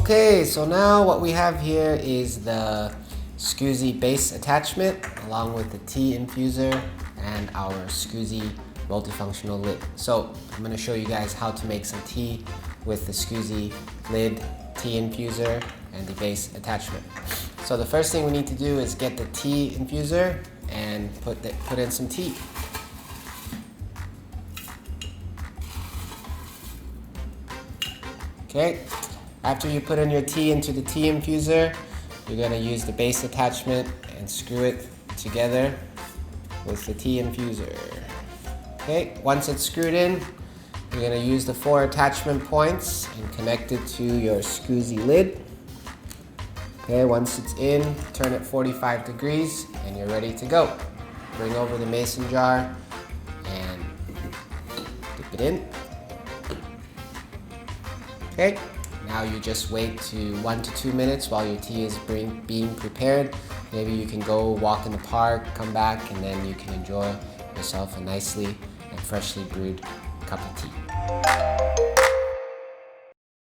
Okay, so now what we have here is the SKUZEE base attachment along with the tea infuser and our SKUZEE multifunctional lid. So I'm going to show you guys how to make some tea with the SKUZEE lid, tea infuser, and the base attachment. So the first thing we need to do is get the tea infuser and put in some tea. Okay, after you put in your tea into the tea infuser, you're going to use the base attachment and screw it together with the tea infuser. Okay, once it's screwed in, you're going to use the 4 attachment points and connect it to your SKUZEE lid. Okay, once it's in, turn it 45 degrees and you're ready to go. Bring over the mason jar and dip it in. Okay, now you just wait to 1 to 2 minutes while your tea is being prepared. Maybe you can go walk in the park, come back, and then you can enjoy yourself a nicely and freshly brewed cup of tea.